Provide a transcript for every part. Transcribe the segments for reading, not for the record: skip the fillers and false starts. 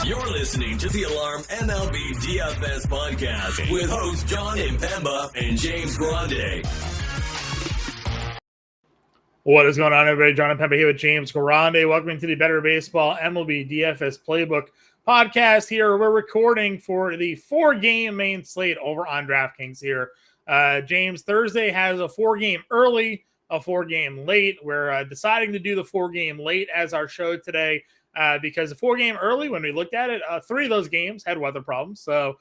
You're listening to the Alarm MLB DFS podcast with hosts Jon Impemba and James Grande. What is going on, everybody? Jon Impemba here with James Grande. Welcome to the Better Baseball MLB DFS Playbook podcast. Here we're recording for the 4-game main slate over on DraftKings here. James, Thursday has a 4-game early, a 4-game late. We're deciding to do the 4-game late as our show today. Because the 4-game early, when we looked at it, 3 of those games had weather problems. So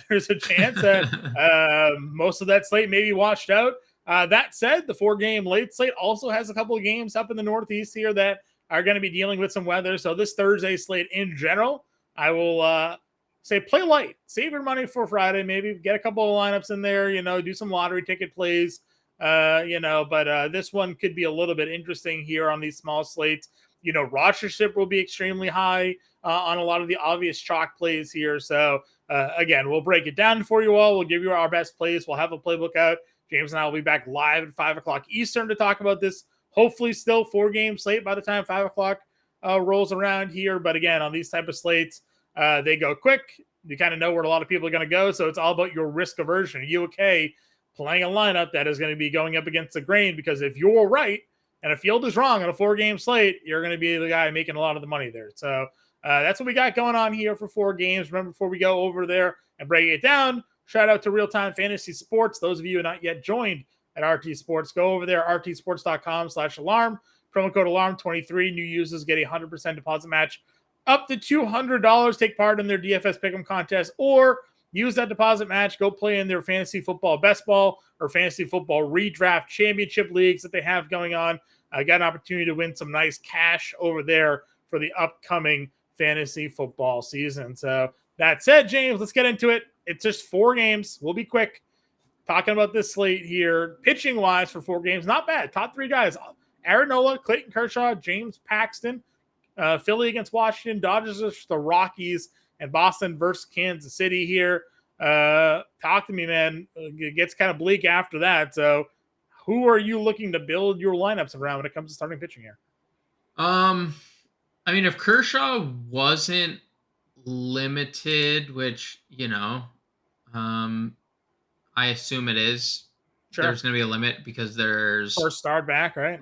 there's a chance that most of that slate may be washed out. That said, the 4-game late slate also has a couple of games up in the Northeast here that are going to be dealing with some weather. So this Thursday slate in general, I will say play light. Save your money for Friday. Maybe get a couple of lineups in there, do some lottery ticket plays, but this one could be a little bit interesting here on these small slates. Rostership will be extremely high on a lot of the obvious chalk plays here. So, again, we'll break it down for you all. We'll give you our best plays. We'll have a playbook out. James and I will be back live at 5 o'clock Eastern to talk about this. Hopefully still 4-game slate by the time 5 o'clock rolls around here. But, again, on these type of slates, they go quick. You kind of know where a lot of people are going to go. So it's all about your risk aversion. Are you okay playing a lineup that is going to be going up against the grain? Because if you're right, and a field is wrong on a 4-game slate, you're going to be the guy making a lot of the money there. So that's what we got going on here for 4 games. Remember, before we go over there and break it down, shout out to Real Time Fantasy Sports. Those of you who are not yet joined at RT Sports, go over there, rtsports.com/alarm. Promo code alarm23. New users get a 100% deposit match up to $200. Take part in their DFS Pick'em contest or use that deposit match. Go play in their fantasy football best ball or fantasy football redraft championship leagues that they have going on. I got an opportunity to win some nice cash over there for the upcoming fantasy football season. So that said, James, let's get into it. It's just 4 games. We'll be quick talking about this slate here. Pitching wise for 4 games, not bad. Top 3 guys: Aaron Nola, Clayton Kershaw, James Paxton. Philly against Washington, Dodgers versus the Rockies, and Boston versus Kansas City here. Talk to me, man. It gets kind of bleak after that. So who are you looking to build your lineups around when it comes to starting pitching here? If Kershaw wasn't limited, which, I assume it is, Sure. There's going to be a limit because there's First start back, right?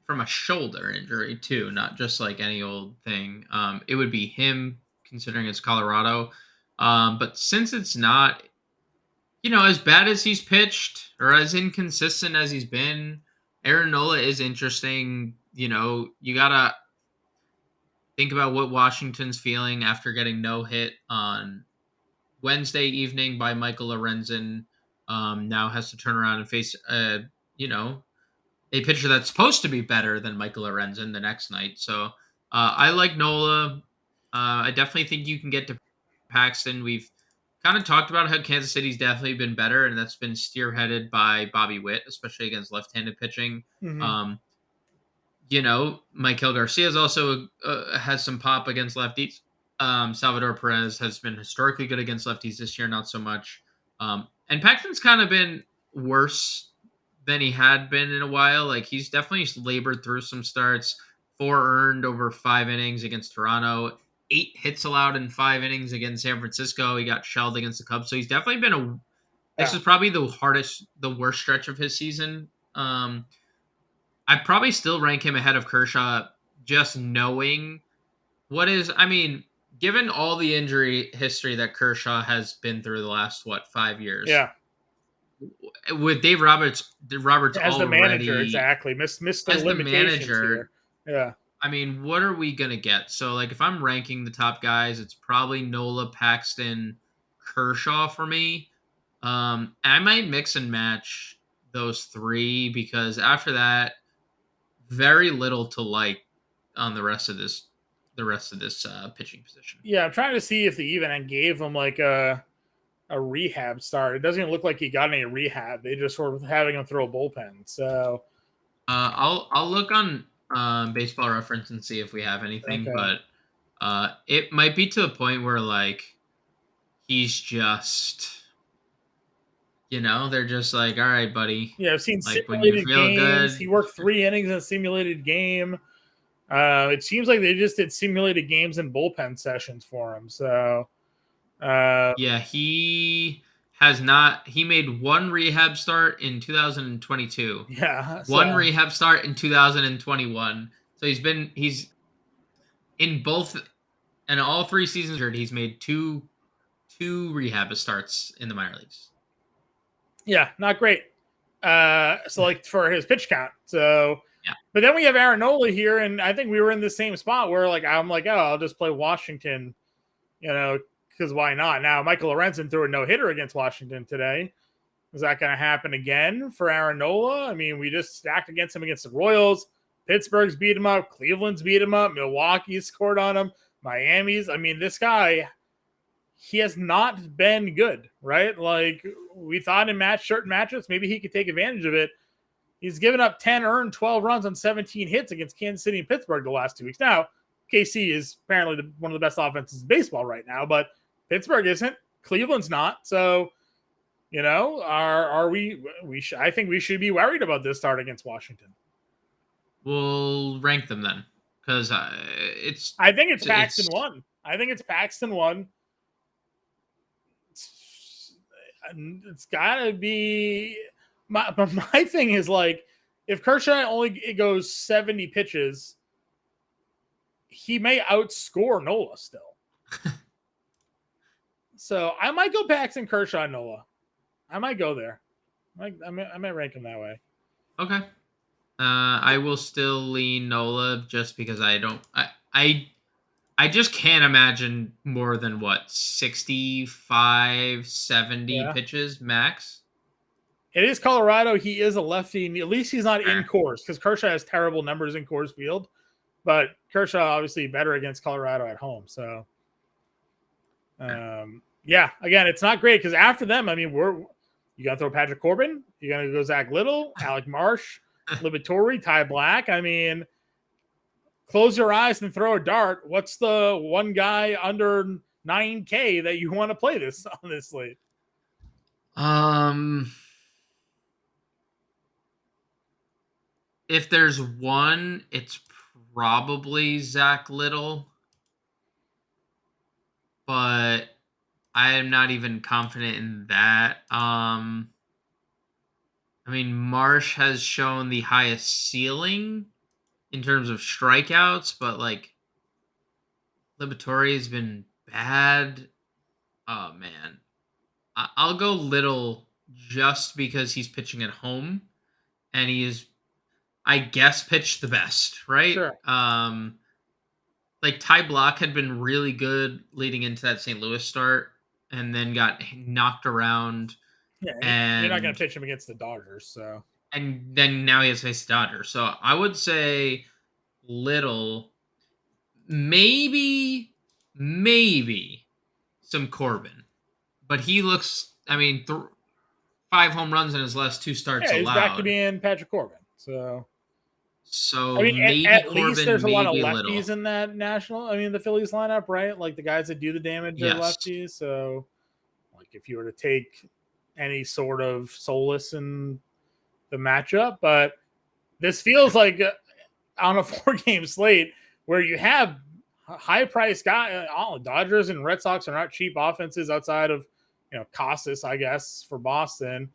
From a shoulder injury too, not just like any old thing. It would be him, considering it's Colorado. But since it's not, as bad as he's pitched or as inconsistent as he's been, Aaron Nola is interesting. You got to think about what Washington's feeling after getting no hit on Wednesday evening by Michael Lorenzen. Now has to turn around and face, a pitcher that's supposed to be better than Michael Lorenzen the next night. So I like Nola. I definitely think you can get to Paxton. We've kind of talked about how Kansas City's definitely been better, and that's been spearheaded by Bobby Witt, especially against left-handed pitching. Mm-hmm. Michael Garcia's also has some pop against lefties. Salvador Perez has been historically good against lefties this year, not so much. And Paxton's kind of been worse than he had been in a while. Like, he's definitely labored through some starts. 4 earned over 5 innings against Toronto. 8 hits allowed in 5 innings against San Francisco. He got shelled against the Cubs. So he's definitely been this is probably the worst stretch of his season. I'd probably still rank him ahead of Kershaw, just knowing given all the injury history that Kershaw has been through the last, 5 years? Yeah. With Dave Roberts as already, the manager, exactly. Missed the as the limitations manager. Here. Yeah. What are we going to get? So, if I'm ranking the top guys, it's probably Nola, Paxton, Kershaw for me. I might mix and match those 3 because after that, very little to like on the rest of this pitching position. Yeah, I'm trying to see if they even gave him like a rehab start. It doesn't even look like he got any rehab. They just were having him throw a bullpen. So I'll look on Baseball Reference and see if we have anything. Okay. But it might be to the point where he's just, they're just like, all right, buddy. Yeah, I've seen simulated games. Good. He worked 3 innings in a simulated game. It seems like they just did simulated games and bullpen sessions for him. So, yeah, he has not. He made one rehab start in 2022. yeah. One So, rehab start in 2021. So he's in both and all 3 seasons. He's made two rehab starts in the minor leagues. yeah, not great. So like for his pitch count. So, Yeah. but then we have Aaron Nola here, and I think we were in the same spot where like I'm like, oh, I'll just play Washington, because why not? Now Michael Lorenzen threw a no hitter against Washington today. Is that going to happen again for Aaron Nola? I mean, we just stacked against him against the Royals. Pittsburgh's beat him up. Cleveland's beat him up. Milwaukee's scored on him. Miami's. I mean, this guy, he has not been good, right? Like we thought in certain matchups, maybe he could take advantage of it. He's given up 10 earned, 12 runs on 17 hits against Kansas City and Pittsburgh the last 2 weeks. Now, KC is apparently one of the best offenses in baseball right now, but Pittsburgh isn't. Cleveland's not. So, are we? I think we should be worried about this start against Washington. We'll rank them then, because I think it's Paxton 1. I think it's Paxton 1. It's gotta be my thing is like if Kershaw only goes 70 pitches, he may outscore Nola still. So I might go Paxton, Kershaw, Nola. I might go there. I might rank him that way. Okay. I will still lean Nola just because I just can't imagine more than 65, 70 pitches max. It is Colorado. He is a lefty. At least he's not in Coors because Kershaw has terrible numbers in Coors Field. But Kershaw obviously better against Colorado at home. So, yeah, again, it's not great because after them, I mean, you got to throw Patrick Corbin. You're going to go Zach Little, Alec Marsh, Liberatore, Ty Black. I mean, close your eyes and throw a dart. What's the one guy under 9K that you want to play this on this slate? If there's one, it's probably Zach Little, but I am not even confident in that. I mean, Marsh has shown the highest ceiling in terms of strikeouts, but like Liberatore has been bad. Oh man, I'll go Little just because he's pitching at home and he is, I guess, pitched the best, right? Sure. Like Ty Block had been really good leading into that St. Louis start, and then got knocked around. Yeah, and you're not going to pitch him against the Dodgers, so. And then now he has to face the Dodgers. So I would say Little, maybe some Corbin, but he looks. I mean, 5 home runs in his last 2 starts yeah, he's allowed. back to being Patrick Corbin. So I mean, maybe at Corbin, least there's a lot of lefties Little in that the Phillies lineup, right? Like the guys that do the damage are lefties. So, like if you were to take any sort of solace in the matchup, but this feels like on a 4-game slate where you have high price guy. Dodgers and Red Sox are not cheap offenses outside of Casas, I guess, for Boston.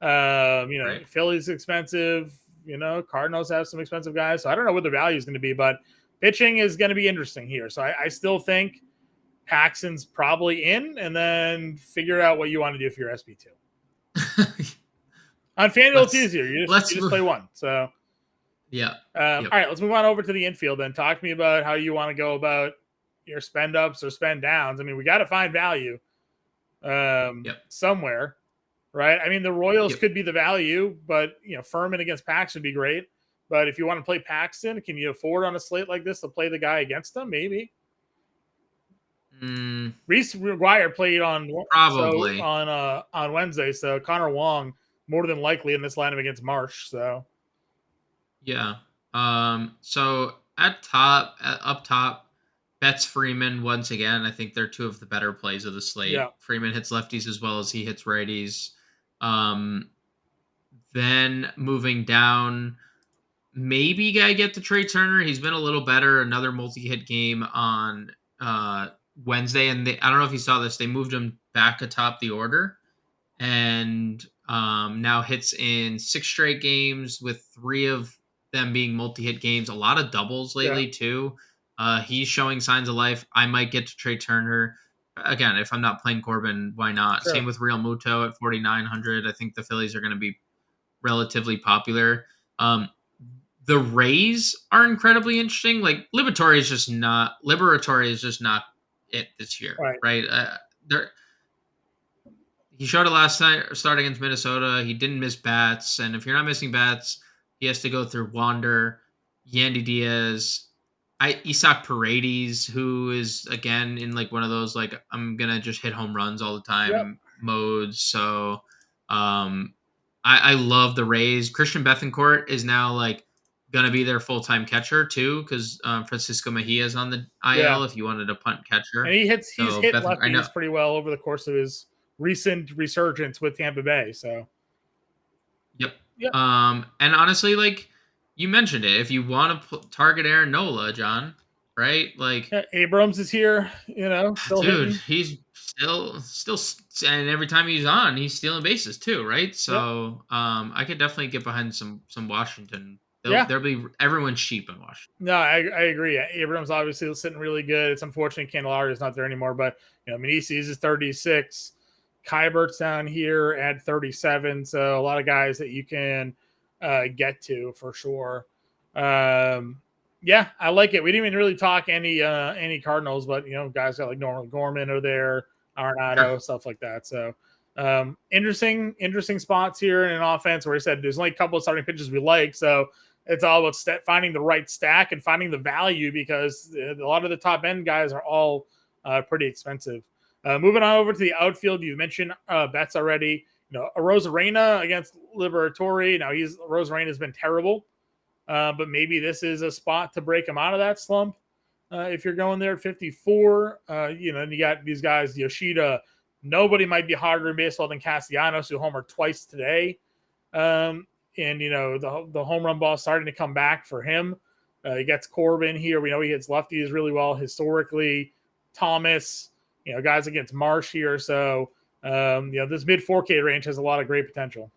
Right. Philly's expensive. Cardinals have some expensive guys. So I don't know what the value is going to be, but pitching is going to be interesting here. So I still think Paxton's probably in, and then figure out what you want to do for your SB2. On FanDuel, it's easier. You just play one. So yeah. All right, let's move on over to the infield then. Talk to me about how you want to go about your spend ups or spend downs. I mean, we got to find value somewhere. Right. I mean, the Royals could be the value, but Furman against Paxton would be great. But if you want to play Paxton, can you afford on a slate like this to play the guy against them? Maybe. Reese McGuire played on Wednesday, so Connor Wong more than likely in this lineup against Marsh. So yeah. So up top, Betts, Freeman once again. I think they're 2 of the better plays of the slate. Yeah. Freeman hits lefties as well as he hits righties. Then moving down, maybe gotta get to Trey Turner. He's been a little better. Another multi-hit game on Wednesday, and I don't know if you saw this. They moved him back atop the order, and now hits in 6 straight games, with 3 of them being multi-hit games. A lot of doubles lately too. He's showing signs of life. I might get to Trey Turner again if I'm not playing Corbin. Why not? Sure. Same with Real Muto at 4,900. I think the Phillies are going to be relatively popular. The Rays are incredibly interesting. Like Liberatore is just not it this year, right? He showed it last night, start against Minnesota. He didn't miss bats, and if you're not missing bats, he has to go through Wander, Yandy Diaz, Isaac Paredes, who is again in like one of those like I'm gonna just hit home runs all the time modes. So, I love the Rays. Christian Bethancourt is now like gonna be their full time catcher too, because Francisco Mejia is on the IL. If you wanted a punt catcher, and he's hit I know. lefties pretty well over the course of his recent resurgence with Tampa Bay. So, Yep. And honestly, like you mentioned it, if you want to target Aaron Nola, John, right? Like Abrams is here, still dude, hitting. he's still, and every time he's on, he's stealing bases too, right? So, I could definitely get behind some Washington. There'll be everyone's cheap in Washington. No, I agree. Abrams obviously is sitting really good. It's unfortunate Candelario is not there anymore, but Meneses is 36. Kybert's down here at 37. So a lot of guys that you can get to for sure. Yeah, I like it. We didn't even really talk any Cardinals, but guys got like Norman Gorman are there, Arenado, stuff like that. So interesting spots here in an offense where he said there's only a couple of starting pitchers we like. So it's all about finding the right stack and finding the value, because a lot of the top end guys are all pretty expensive. Moving on over to the outfield, you mentioned Betts already. Rosarena against Liberatore. Now Rosarena has been terrible, but maybe this is a spot to break him out of that slump. If you're going there at 54, and you got these guys, Yoshida. Nobody might be harder in baseball than Castellanos, who homered twice today. And the home run ball starting to come back for him. He gets Corbin here. We know he hits lefties really well historically. Thomas, guys against Marsh here. So, this mid 4K range has a lot of great potential.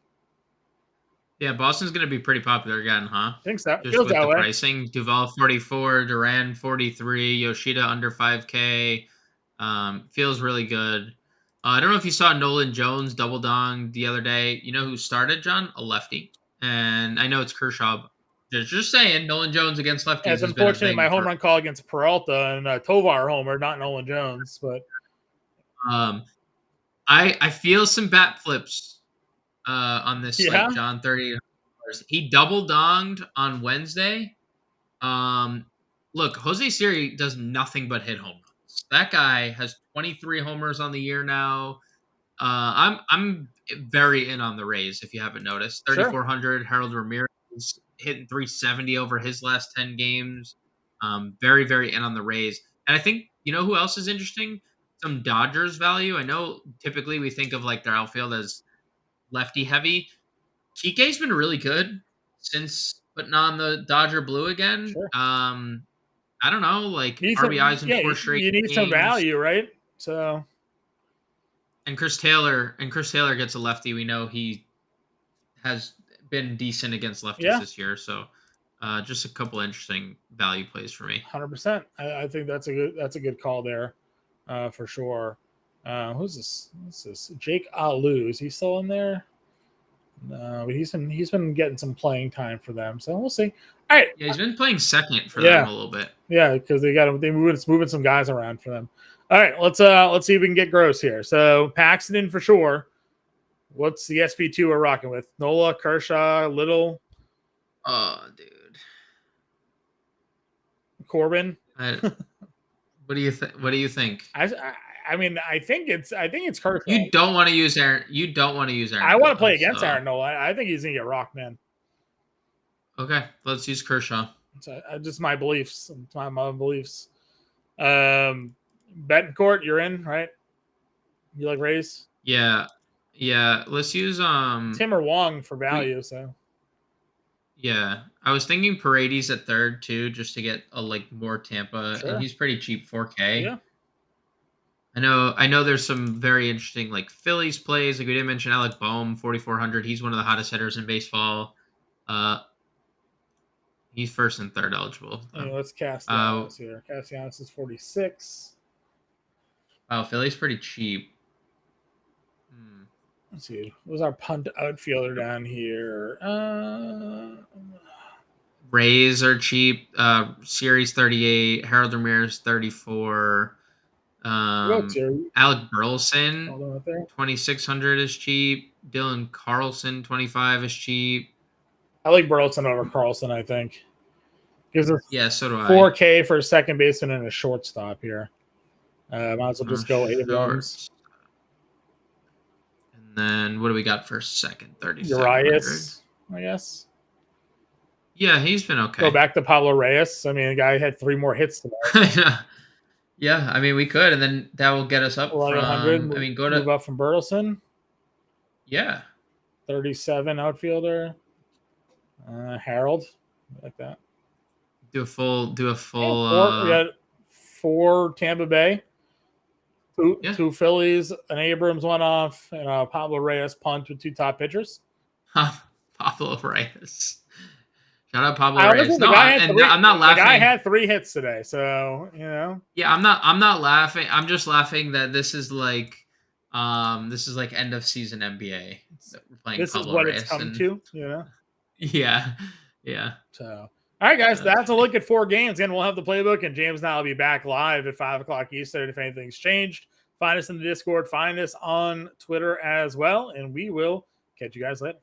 Yeah, Boston's going to be pretty popular again, huh? I think so. Just with the pricing. Duvall 44, Duran 43, Yoshida under 5K. Feels really good. I don't know if you saw Nolan Jones double dong the other day. You know who started, John? A lefty. And I know it's Kershaw. Just saying, Nolan Jones against lefties. Yeah, it's unfortunate my home run call against Peralta and Tovar homer, not Nolan Jones. But I feel some bat flips on this slate, John. $30. He double donged on Wednesday. Look, Jose Siri does nothing but hit home runs. That guy has 23 homers on the year now. I'm very in on the Rays, if you haven't noticed. 3,400. Harold Ramirez hitting 370 over his last 10 games. Very, very in on the Rays. And I think, who else is interesting? Some Dodgers value. I know typically we think of like their outfield as lefty heavy. Kike's been really good since putting on the Dodger blue again. I don't know, like RBIs in 4 straight you need games. some value, right? So, and Chris Taylor gets a lefty. We know he has been decent against lefties this year. So, just a couple interesting value plays for me. 100%. I think that's a good call there, for sure. Who's this? What's this? Jake Alu. Is he still in there? No, but he's been getting some playing time for them, so we'll see. All right, yeah, he's been playing second for them a little bit. Yeah, because they're moving some guys around for them. All right, let's see if we can get gross here. So Paxton for sure. What's the SP2 we're rocking with? Nola, Kershaw, Little. Oh, dude. Corbin. What do you think? What do you think? I mean, I think it's Kershaw. You don't want to use Aaron. I want to play against Aaron Nola. I think he's gonna get rocked, man. Okay, let's use Kershaw. It's just my beliefs. It's my beliefs. Bettencourt, you're in, right? You like Rays? Yeah. Let's use Tim or Wong for value. Yeah, I was thinking Paredes at third too, just to get a more Tampa, and Sure. he's pretty cheap, 4K. Yeah. I know. There's some very interesting Phillies plays. Like we didn't mention Alec Boehm, 4,400. He's one of the hottest hitters in baseball. Uh, he's first and third eligible. Anyway, let's Uh, Castellanos here. Castellanos is 46. wow, Philly's pretty cheap. Hmm. Let's see. What was our punt outfielder down here? Rays are cheap. Series 38. Harold Ramirez 34. What's your Alec Burleson hold on right there? 2,600 is cheap. Dylan Carlson 25 is cheap. I like Burleson over Carlson, I think. Gives us Yeah, so do I. 4K for a second baseman and a shortstop here. Might as well just go Abrams. Shorts. And then what do we got for second? 3,700. Urias, I guess. Yeah, he's been okay. Go back to Pablo Reyes. I mean, the guy had 3 more hits today. Yeah, I mean, we could, and then that will get us up 1,100. from. I mean, move up from Burleson. Yeah. 37 outfielder. Harold, like that. Do a full. We got 4 Tampa Bay, 2 Phillies, an Abrams one off, and a Pablo Reyes punt with 2 top pitchers. Pablo Reyes. Shout out Pablo Reyes. No, I'm not laughing. The guy had 3 hits today, so Yeah, I'm not laughing. I'm just laughing that this is end of season NBA. We're playing this Pablo is what Reyes it's come to, Yeah, yeah. So, all right, guys, that's a look at 4 games. Again, we'll have the playbook, and James and I will be back live at 5:00 Eastern. If anything's changed, find us in the Discord, find us on Twitter as well, and we will catch you guys later.